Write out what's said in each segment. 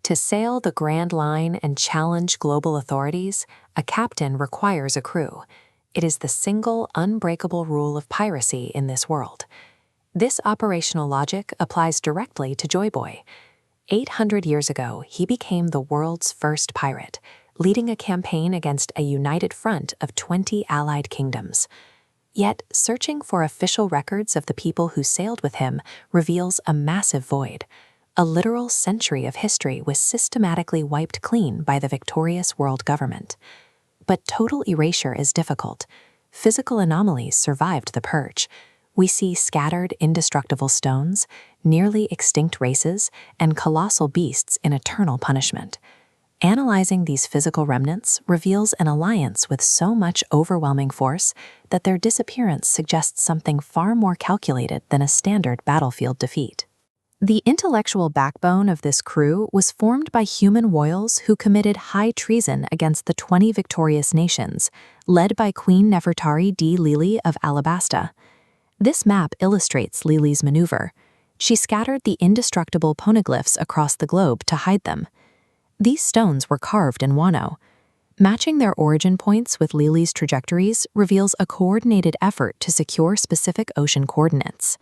To sail the Grand Line and challenge global authorities, a captain requires a crew. It is the single, unbreakable rule of piracy in this world. This operational logic applies directly to Joy Boy. 800 years ago, he became the world's first pirate, leading a campaign against a united front of 20 allied kingdoms. Yet, searching for official records of the people who sailed with him reveals a massive void. A literal century of history was systematically wiped clean by the victorious world government. But total erasure is difficult. Physical anomalies survived the purge. We see scattered, indestructible stones, nearly extinct races, and colossal beasts in eternal punishment. Analyzing these physical remnants reveals an alliance with so much overwhelming force that their disappearance suggests something far more calculated than a standard battlefield defeat. The intellectual backbone of this crew was formed by human royals who committed high treason against the 20 victorious nations, led by Queen Nefertari D. Lili of Alabasta. This map illustrates Lili's maneuver. She scattered the indestructible poneglyphs across the globe to hide them. These stones were carved in Wano. Matching their origin points with Lili's trajectories reveals a coordinated effort to secure specific ocean coordinates.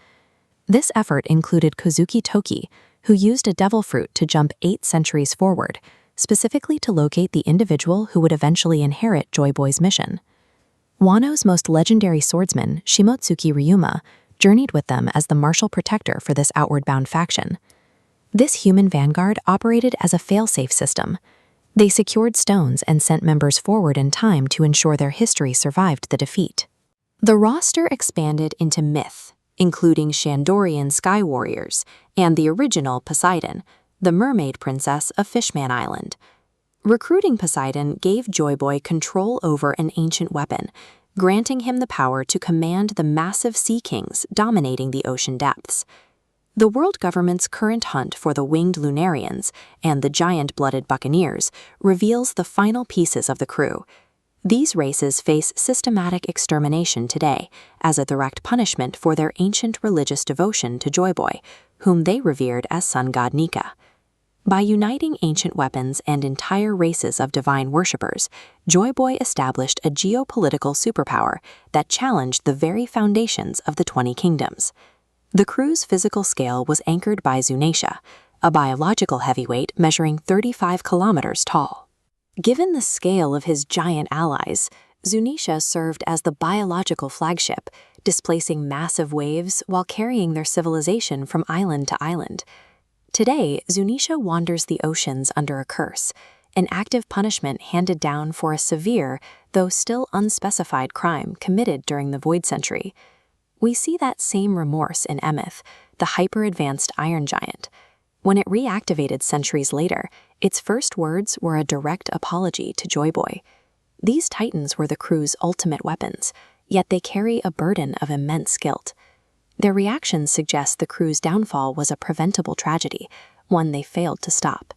This effort included Kozuki Toki, who used a devil fruit to jump 8 centuries forward, specifically to locate the individual who would eventually inherit Joy Boy's mission. Wano's most legendary swordsman, Shimotsuki Ryuma, journeyed with them as the martial protector for this outward-bound faction. This human vanguard operated as a fail-safe system. They secured stones and sent members forward in time to ensure their history survived the defeat. The roster expanded into myth, including Shandorian sky warriors and the original Poseidon, the mermaid princess of Fishman Island. Recruiting Poseidon gave Joy Boy control over an ancient weapon, granting him the power to command the massive sea kings dominating the ocean depths. The world government's current hunt for the winged Lunarians and the giant-blooded buccaneers reveals the final pieces of the crew. These races face systematic extermination today as a direct punishment for their ancient religious devotion to Joy Boy, whom they revered as sun god Nika. By uniting ancient weapons and entire races of divine worshippers, Joy Boy established a geopolitical superpower that challenged the very foundations of the 20 kingdoms. The crew's physical scale was anchored by Zunatia, a biological heavyweight measuring 35 kilometers tall. Given the scale of his giant allies, Zunisha served as the biological flagship, displacing massive waves while carrying their civilization from island to island. Today, Zunisha wanders the oceans under a curse, an active punishment handed down for a severe, though still unspecified crime committed during the Void Century. We see that same remorse in Emeth, the hyper-advanced Iron Giant. When it reactivated centuries later, its first words were a direct apology to Joy Boy. These titans were the crew's ultimate weapons, yet they carry a burden of immense guilt. Their reactions suggest the crew's downfall was a preventable tragedy, one they failed to stop.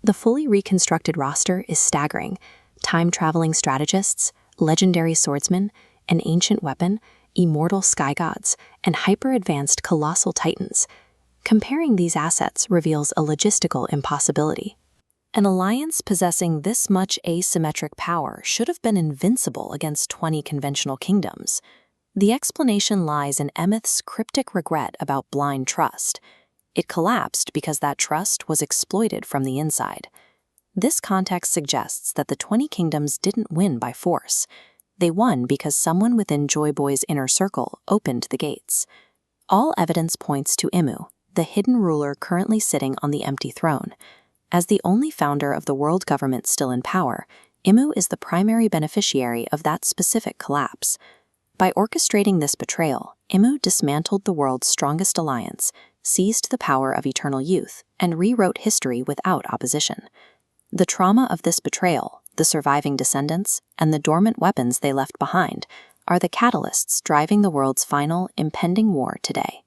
The fully reconstructed roster is staggering. Time-traveling strategists, legendary swordsmen, an ancient weapon, immortal sky gods, and hyper-advanced colossal titans. Comparing these assets reveals a logistical impossibility. An alliance possessing this much asymmetric power should have been invincible against 20 conventional kingdoms. The explanation lies in Emeth's cryptic regret about blind trust. It collapsed because that trust was exploited from the inside. This context suggests that the 20 kingdoms didn't win by force. They won because someone within Joy Boy's inner circle opened the gates. All evidence points to Imu, the hidden ruler currently sitting on the empty throne. As the only founder of the world government still in power, Imu is the primary beneficiary of that specific collapse. By orchestrating this betrayal, Imu dismantled the world's strongest alliance, seized the power of eternal youth, and rewrote history without opposition. The trauma of this betrayal, the surviving descendants, and the dormant weapons they left behind are the catalysts driving the world's final, impending war today.